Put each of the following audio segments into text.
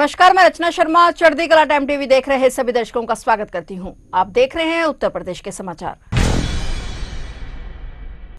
नमस्कार, मैं रचना शर्मा चढ़ती कला टाइम टीवी देख रहे सभी दर्शकों का स्वागत करती हूं। आप देख रहे हैं उत्तर प्रदेश के समाचार।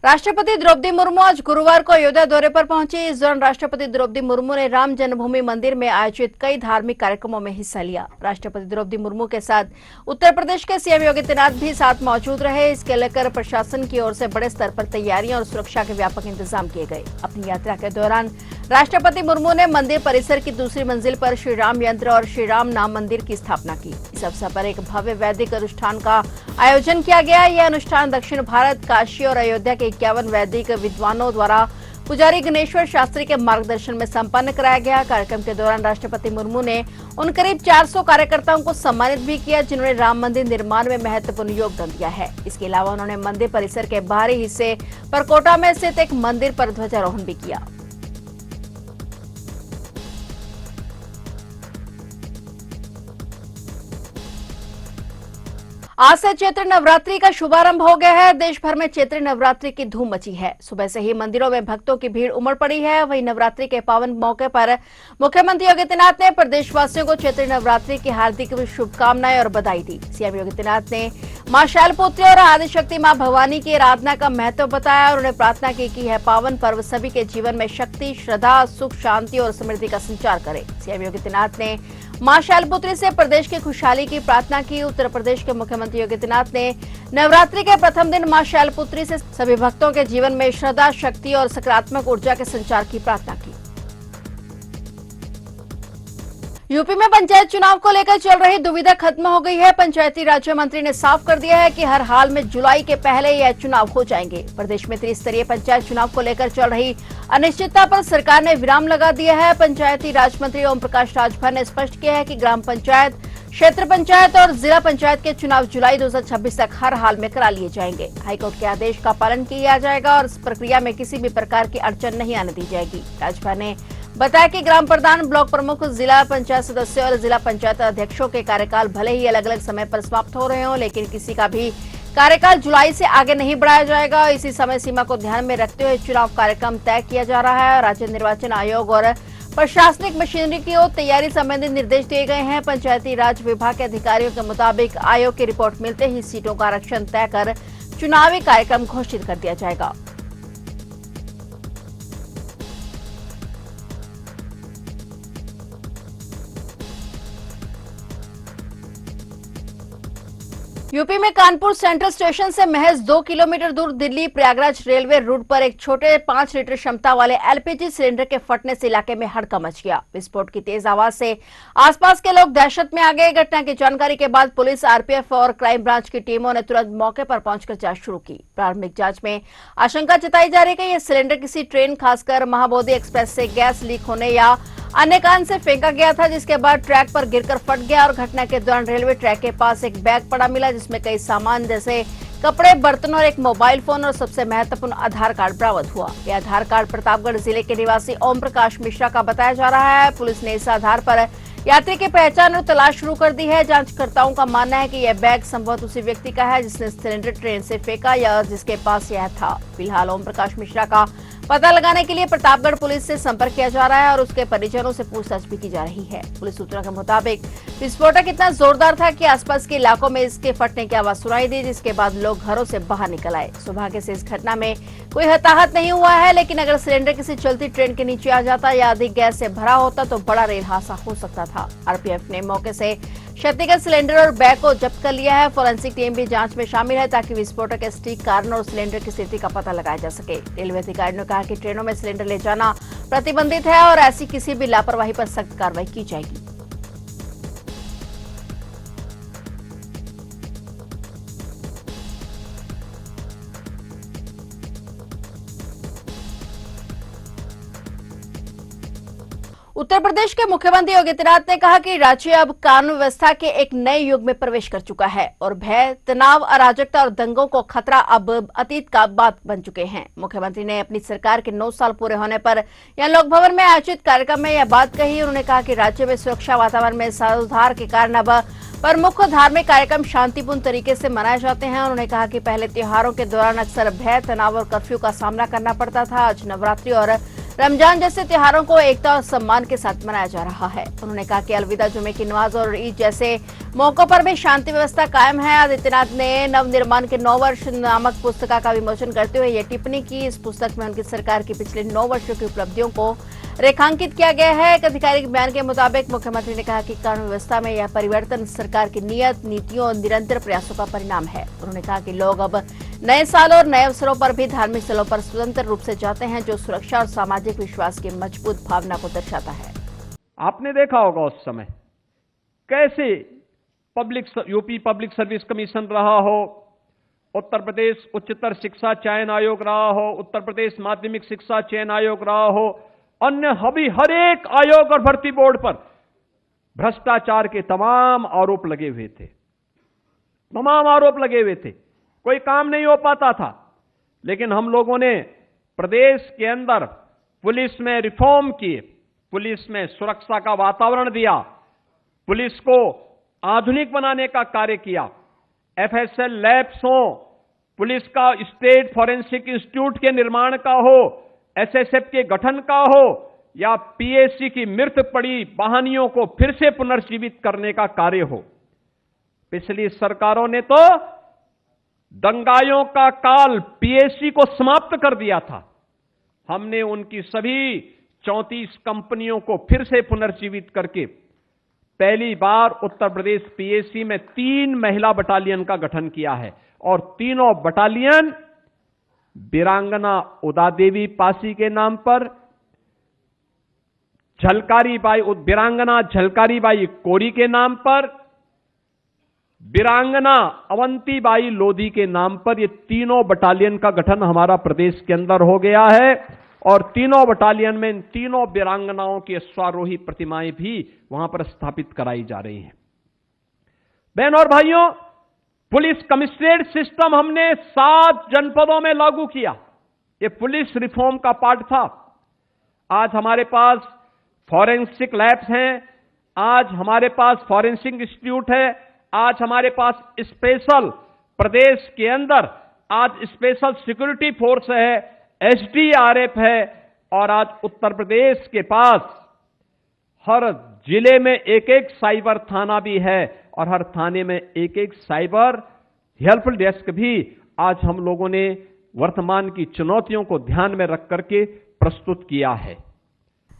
राष्ट्रपति द्रौपदी मुर्मू आज गुरुवार को अयोध्या दौरे पर पहुंची। इस दौरान राष्ट्रपति द्रौपदी मुर्मू ने राम जन्मभूमि मंदिर में आयोजित कई धार्मिक कार्यक्रमों में हिस्सा लिया। राष्ट्रपति द्रौपदी मुर्मू के साथ उत्तर प्रदेश के सीएम योगी आदित्यनाथ भी साथ मौजूद रहे। इसके लेकर प्रशासन की ओर से बड़े स्तर पर तैयारियां और सुरक्षा के व्यापक इंतजाम किए गए। अपनी यात्रा के दौरान राष्ट्रपति मुर्मू ने मंदिर परिसर की दूसरी मंजिल पर श्री राम यंत्र और श्री राम नाम मंदिर की स्थापना की। इस अवसर पर एक भव्य वैदिक अनुष्ठान का आयोजन किया गया। यह अनुष्ठान दक्षिण भारत, काशी और अयोध्या के 51 वैदिक विद्वानों द्वारा पुजारी गणेश्वर शास्त्री के मार्गदर्शन में संपन्न कराया गया। कार्यक्रम के दौरान राष्ट्रपति मुर्मू ने उन करीब 400 कार्यकर्ताओं को सम्मानित भी किया जिन्होंने राम मंदिर निर्माण में महत्वपूर्ण योगदान दिया है। इसके अलावा उन्होंने मंदिर परिसर के बाहरी हिस्से पर कोटा में स्थित एक मंदिर पर ध्वजारोहण भी किया। आज से चैत्र नवरात्रि का शुभारंभ हो गया है। देश भर में चैत्र नवरात्रि की धूम मची है। सुबह से ही मंदिरों में भक्तों की भीड़ उमड़ पड़ी है। वहीं नवरात्रि के पावन मौके पर मुख्यमंत्री योगी आदित्यनाथ ने प्रदेशवासियों को चैत्र नवरात्रि की हार्दिक शुभकामनाएं और बधाई दी। सीएम योगी आदित्यनाथ ने मां शैलपुत्री और आदिशक्ति मां भवानी की आराधना का महत्व बताया और उन्हें प्रार्थना की कि यह पावन पर्व सभी के जीवन में शक्ति, श्रद्धा, सुख, शांति और समृद्धि का संचार करे। सीएम योगी आदित्यनाथ ने मां शैलपुत्री से प्रदेश की खुशहाली की प्रार्थना की। उत्तर प्रदेश के मुख्यमंत्री योगी आदित्यनाथ ने नवरात्रि के प्रथम दिन मां शैलपुत्री से सभी भक्तों के जीवन में श्रद्धा, शक्ति और सकारात्मक ऊर्जा के संचार की प्रार्थना की। यूपी में पंचायत चुनाव को लेकर चल रही दुविधा खत्म हो गई है। पंचायती राज्य मंत्री ने साफ कर दिया है कि हर हाल में जुलाई के पहले यह चुनाव हो जाएंगे। प्रदेश में त्रिस्तरीय पंचायत चुनाव को लेकर चल रही अनिश्चितता पर सरकार ने विराम लगा दिया है। पंचायती राज मंत्री ओम प्रकाश राजभर ने स्पष्ट किया है कि ग्राम पंचायत, क्षेत्र पंचायत और जिला पंचायत के चुनाव जुलाई 2026 तक हर हाल में करा लिए जाएंगे। हाईकोर्ट के आदेश का पालन किया जाएगा और इस प्रक्रिया में किसी भी प्रकार की अड़चन नहीं आने दी जाएगी। राजभर ने बताया कि ग्राम प्रधान, ब्लॉक प्रमुख, जिला पंचायत सदस्य और जिला पंचायत अध्यक्षों के कार्यकाल भले ही अलग अलग समय पर समाप्त हो रहे हों, लेकिन किसी का भी कार्यकाल जुलाई से आगे नहीं बढ़ाया जाएगा। इसी समय सीमा को ध्यान में रखते हुए चुनाव कार्यक्रम तय किया जा रहा है। राज्य निर्वाचन आयोग और प्रशासनिक मशीनरी की ओर तैयारी संबंधी निर्देश दिए गए हैं। पंचायती राज विभाग के अधिकारियों के मुताबिक आयोग की रिपोर्ट मिलते ही सीटों का आरक्षण तय कर चुनावी कार्यक्रम घोषित कर दिया जाएगा। यूपी में कानपुर सेंट्रल स्टेशन से महज 2 किलोमीटर दूर दिल्ली प्रयागराज रेलवे रूट पर एक छोटे 5 लीटर क्षमता वाले एलपीजी सिलेंडर के फटने से इलाके में हड़कंप मच गया। विस्फोट की तेज आवाज से आसपास के लोग दहशत में आ गए। घटना की जानकारी के बाद पुलिस, आरपीएफ और क्राइम ब्रांच की टीमों ने तुरंत मौके पर पहुंचकर जांच शुरू की। प्रारंभिक जांच में आशंका जताई जा रही है कि यह सिलेंडर किसी ट्रेन, खासकर महाबोधि एक्सप्रेस से गैस लीक होने या अन्य कारण से फेंका गया था, जिसके बाद ट्रैक पर गिरकर फट गया। और घटना के दौरान रेलवे ट्रैक के पास एक बैग पड़ा मिला जिसमें कई सामान जैसे कपड़े, बर्तन और एक मोबाइल फोन और सबसे महत्वपूर्ण आधार कार्ड बरामद हुआ। यह आधार कार्ड प्रतापगढ़ जिले के निवासी ओम प्रकाश मिश्रा का बताया जा रहा है। पुलिस ने इस आधार पर यात्री की पहचान और तलाश शुरू कर दी है। जांचकर्ताओं का मानना है कि यह बैग संभवतः उसी व्यक्ति का है जिसने सिलेंडर ट्रेन से फेंका या जिसके पास यह था। फिलहाल ओम प्रकाश मिश्रा का पता लगाने के लिए प्रतापगढ़ पुलिस से संपर्क किया जा रहा है और उसके परिजनों से पूछताछ भी की जा रही है। पुलिस सूत्रों के मुताबिक विस्फोटक इतना जोरदार था कि आसपास के इलाकों में इसके फटने की आवाज सुनाई दी, जिसके बाद लोग घरों से बाहर निकल आए। सौभाग्य से इस घटना में कोई हताहत नहीं हुआ है, लेकिन अगर सिलेंडर किसी चलती ट्रेन के नीचे आ जाता या अधिक गैस से भरा होता तो बड़ा रेल हादसा हो सकता था। आरपीएफ ने मौके से क्षतिग्रस्त सिलेंडर और बैग को जब्त कर लिया है। फोरेंसिक टीम भी जांच में शामिल है ताकि विस्फोटक के सटीक कारण और सिलेंडर की स्थिति का पता लगाया जा सके। रेलवे अधिकारियों ने कहा कि ट्रेनों में सिलेंडर ले जाना प्रतिबंधित है और ऐसी किसी भी लापरवाही पर सख्त कार्रवाई की जाएगी। उत्तर प्रदेश के मुख्यमंत्री योगी आदित्यनाथ ने कहा कि राज्य अब कानून व्यवस्था के एक नए युग में प्रवेश कर चुका है और भय, तनाव, अराजकता और दंगों को खतरा अब अतीत का बात बन चुके हैं। मुख्यमंत्री ने अपनी सरकार के 9 साल पूरे होने पर यहां लोक भवन में आयोजित कार्यक्रम में यह बात कही। उन्होंने कहा कि राज्य में सुरक्षा वातावरण में सुधार के कारण अब प्रमुख धार्मिक कार्यक्रम शांतिपूर्ण तरीके से मनाए जाते हैं। उन्होंने कहा कि पहले त्योहारों के दौरान अक्सर भय, तनाव और कर्फ्यू का सामना करना पड़ता था। आज नवरात्रि और रमजान जैसे त्योहारों को एकता और सम्मान के साथ मनाया जा रहा है। उन्होंने कहा कि अलविदा जुमे की नमाज और ईद जैसे मौकों पर भी शांति व्यवस्था कायम है। आदित्यनाथ ने नवनिर्माण के 9 वर्ष नामक पुस्तिका का विमोचन करते हुए ये टिप्पणी की। इस पुस्तक में उनकी सरकार की पिछले 9 वर्षों की उपलब्धियों को रेखांकित किया गया है। एक आधिकारिक बयान के मुताबिक मुख्यमंत्री ने कहा कि कानून व्यवस्था में यह परिवर्तन सरकार की नियत, नीतियों और निरंतर प्रयासों का परिणाम है। उन्होंने कहा कि लोग अब नए साल और नए अवसरों पर भी धार्मिक स्थलों पर स्वतंत्र रूप से जाते हैं, जो सुरक्षा और सामाजिक विश्वास की मजबूत भावना को दर्शाता है। आपने देखा होगा उस समय कैसे यूपी पब्लिक सर्विस कमीशन रहा हो, उत्तर प्रदेश उच्चतर शिक्षा चयन आयोग रहा हो, उत्तर प्रदेश माध्यमिक शिक्षा चयन आयोग रहा हो, अन्य हर एक आयोग और भर्ती बोर्ड पर भ्रष्टाचार के तमाम आरोप लगे हुए थे। कोई काम नहीं हो पाता था। लेकिन हम लोगों ने प्रदेश के अंदर पुलिस में रिफॉर्म किए, पुलिस में सुरक्षा का वातावरण दिया, पुलिस को आधुनिक बनाने का कार्य किया। एफएसएल लैब्स हो, पुलिस का स्टेट फॉरेंसिक इंस्टीट्यूट के निर्माण का हो, एसएसएफ के गठन का हो, या पीएससी की मृत पड़ी बहानियों को फिर से पुनर्जीवित करने का कार्य हो। पिछली सरकारों ने तो दंगाइयों का काल पीएससी को समाप्त कर दिया था। हमने उनकी सभी 34 कंपनियों को फिर से पुनर्जीवित करके पहली बार उत्तर प्रदेश पीएससी में 3 महिला बटालियन का गठन किया है, और तीनों बटालियन वीरांगना उदा देवी पासी के नाम पर, वीरांगना झलकारी बाई कोरी के नाम पर, वीरांगना अवंती बाई लोधी के नाम पर, ये तीनों बटालियन का गठन हमारा प्रदेश के अंदर हो गया है। और तीनों बटालियन में इन तीनों वीरांगनाओं की अश्वारोही प्रतिमाएं भी वहां पर स्थापित कराई जा रही हैं। बहन और भाइयों, पुलिस कमिश्नरेट सिस्टम हमने 7 जनपदों में लागू किया। ये पुलिस रिफॉर्म का पार्ट था। आज हमारे पास फॉरेंसिक लैब्स हैं, आज हमारे पास फॉरेंसिक इंस्टीट्यूट है, आज हमारे पास स्पेशल प्रदेश के अंदर आज स्पेशल सिक्योरिटी फोर्स है, एसडीआरएफ है, और आज उत्तर प्रदेश के पास हर जिले में एक साइबर थाना भी है, और हर थाने में एक साइबर हेल्प डेस्क भी आज हम लोगों ने वर्तमान की चुनौतियों को ध्यान में रख करके प्रस्तुत किया है।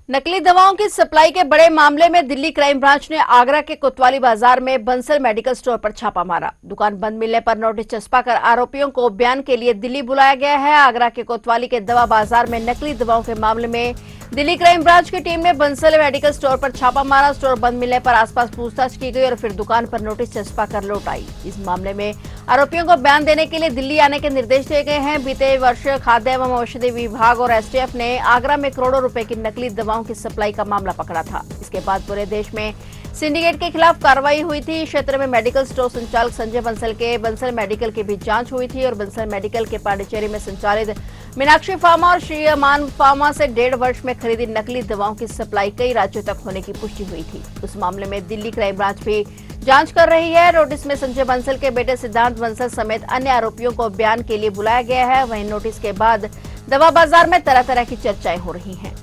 नकली दवाओं की सप्लाई के बड़े मामले में दिल्ली क्राइम ब्रांच ने आगरा के कोतवाली बाजार में बंसल मेडिकल स्टोर पर छापा मारा। दुकान बंद मिलने पर नोटिस चस्पाकर आरोपियों को बयान के लिए दिल्ली बुलाया गया है। आगरा के कोतवाली के दवा बाजार में नकली दवाओं के मामले में दिल्ली क्राइम ब्रांच की टीम ने बंसल मेडिकल स्टोर पर छापा मारा। स्टोर बंद मिलने पर आसपास पूछताछ की गई और फिर दुकान पर नोटिस चस्पाकर लौट आई। इस मामले में आरोपियों को बयान देने के लिए दिल्ली आने के निर्देश दिए गए हैं। बीते वर्ष खाद्य एवं औषधि विभाग और एसटीएफ ने आगरा में करोड़ों रुपए की नकली दवाओं की सप्लाई का मामला पकड़ा था। इसके बाद पूरे देश में सिंडिकेट के खिलाफ कार्रवाई हुई थी। क्षेत्र में मेडिकल स्टोर संचालक संजय बंसल के बंसल मेडिकल की भी जांच हुई थी और बंसल मेडिकल के पांडिचेरी में संचालित मीनाक्षी फार्मा और श्री अमान फार्मा से 1.5 वर्ष में खरीदी नकली दवाओं की सप्लाई कई राज्यों तक होने की पुष्टि हुई थी। उस मामले में दिल्ली क्राइम ब्रांच भी जांच कर रही है। नोटिस में संजय बंसल के बेटे सिद्धांत बंसल समेत अन्य आरोपियों को बयान के लिए बुलाया गया है। वहीं नोटिस के बाद दवा बाजार में तरह तरह की चर्चाएं हो रही हैं।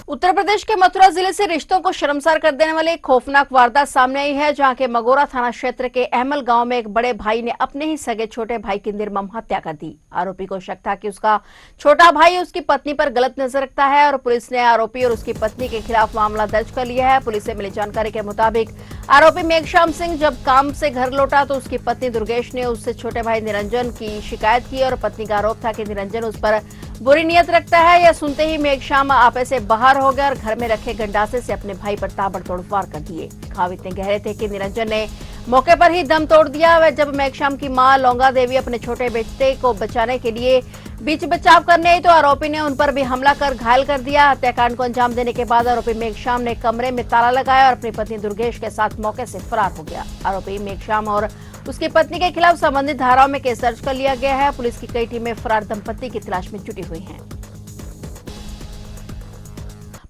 उत्तर प्रदेश के मथुरा जिले से रिश्तों को शर्मसार कर देने वाली एक खौफनाक वारदात सामने आई है, जहां के मगोरा थाना क्षेत्र के अहमल गांव में एक बड़े भाई ने अपने ही सगे छोटे भाई की निर्मम हत्या कर दी। आरोपी को शक था कि उसका छोटा भाई उसकी पत्नी पर गलत नजर रखता है और पुलिस ने आरोपी और उसकी पत्नी के खिलाफ मामला दर्ज कर लिया है। पुलिस से मिली जानकारी के मुताबिक आरोपी मेघश्याम सिंह जब काम से घर लौटा तो उसकी पत्नी दुर्गेश ने उससे छोटे भाई निरंजन की शिकायत की और पत्नी का आरोप था कि निरंजन उस पर बुरी नियत रखता है। यह सुनते ही मेघश्याम आपे से बाहर हो गया और घर में रखे गंडासे से अपने भाई पर ताबड़तोड़ वार कर दिए। घाव इतने गहरे थे कि निरंजन ने मौके पर ही दम तोड़ दिया। वह जब मेघश्याम की मां लौंगा देवी अपने छोटे बेटे को बचाने के लिए बीच बचाव करने आई तो आरोपी ने उन पर भी हमला कर घायल कर दिया। हत्याकांड को अंजाम देने के बाद आरोपी मेघश्याम ने कमरे में ताला लगाया और अपनी पत्नी दुर्गेश के साथ मौके से फरार हो गया। आरोपी मेघश्याम और उसकी पत्नी के खिलाफ संबंधित धाराओं में केस दर्ज कर लिया गया है। पुलिस की कई टीमें फरार दंपत्ति की तलाश में जुटी हुई हैं।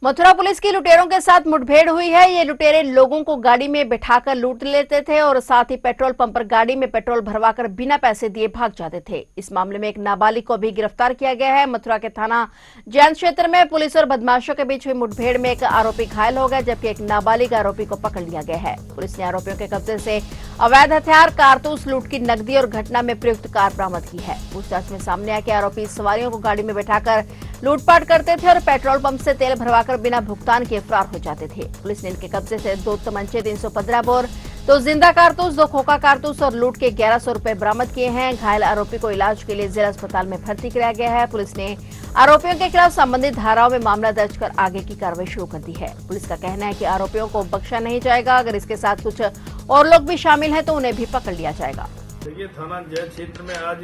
मथुरा पुलिस की लुटेरों के साथ मुठभेड़ हुई है। ये लुटेरे लोगों को गाड़ी में बिठाकर लूट लेते थे और साथ ही पेट्रोल पंप पर गाड़ी में पेट्रोल भरवाकर बिना पैसे दिए भाग जाते थे। इस मामले में एक नाबालिग को भी गिरफ्तार किया गया है। मथुरा के थाना जैन क्षेत्र में पुलिस और बदमाशों के बीच हुई मुठभेड़ में एक आरोपी घायल हो गया, जबकि एक नाबालिग आरोपी को पकड़ लिया गया है। पुलिस ने आरोपियों के कब्जे से अवैध हथियार, कारतूस, लूट की नकदी और घटना में प्रयुक्त कार बरामद की है। पूछताछ में सामने आया कि आरोपी सवारियों को गाड़ी में बैठाकर लूटपाट करते थे और पेट्रोल पंप से तेल भरवाकर बिना भुगतान किए फरार हो जाते थे। पुलिस ने इनके कब्जे से 2 तमंचे, 315 बोर, 2 जिंदा कारतूस, 2 खोखा कारतूस और लूट के 1100 रुपए बरामद किए हैं। घायल आरोपी को इलाज के लिए जिला अस्पताल में भर्ती कराया गया है। पुलिस ने आरोपियों के खिलाफ संबंधित धाराओं में मामला दर्ज कर आगे की कार्रवाई शुरू कर दी है। पुलिस का कहना है कि आरोपियों को बख्शा नहीं जाएगा। अगर इसके साथ कुछ और लोग भी शामिल हैं तो उन्हें भी पकड़ लिया जाएगा। देखिए, थाना जैन क्षेत्र में आज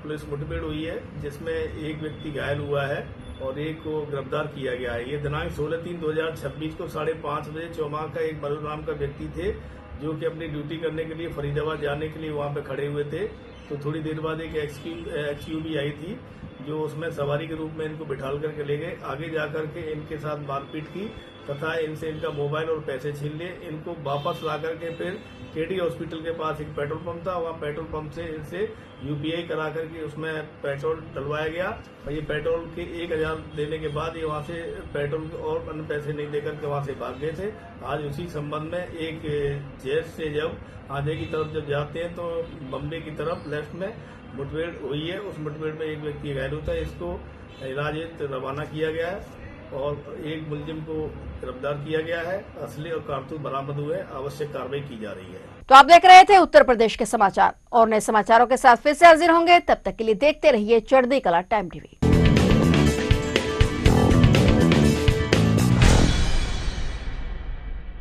पुलिस मुठभेड़ हुई है, जिसमें एक व्यक्ति घायल हुआ है और एक को गिरफ्तार किया गया है। ये दिनांक 16/3/2026 को 5:30 बजे चौमाह का एक मधु नाम का व्यक्ति थे, जो कि अपनी ड्यूटी करने के लिए फरीदाबाद जाने के लिए वहां पे खड़े हुए थे। तो थोड़ी देर बाद एक एक्सयूवी आई थी, जो उसमें सवारी के रूप में इनको बिठाल करके ले गए। आगे जाकर के इनके साथ मारपीट की तथा इनसे इनका मोबाइल और पैसे छीन लिए। इनको वापस ला करके फिर केडी हॉस्पिटल के पास एक पेट्रोल पंप था, वहाँ पेट्रोल पंप से इनसे यूपीआई करा करके उसमें पेट्रोल डलवाया गया और ये पेट्रोल के 1000 देने के बाद ये वहाँ से पेट्रोल और अन्य पैसे नहीं देकर के वहाँ से भाग गए थे। आज उसी संबंध में एक जेस से जब आगे की तरफ जब जाते हैं तो बम्बे की तरफ लेफ्ट में मुठभेड़ हुई है। उस मुठभेड़ में एक व्यक्ति घायल होता है, इसको इलाज रवाना किया गया है और एक मुलजिम को गिरफ्तार किया गया है। असली और कारतूस बरामद हुए, आवश्यक कार्रवाई की जा रही है। तो आप देख रहे थे उत्तर प्रदेश के समाचार और नए समाचारों के साथ फिर से हाजिर होंगे। तब तक के लिए देखते रहिए चढ़ती कला टाइम टीवी।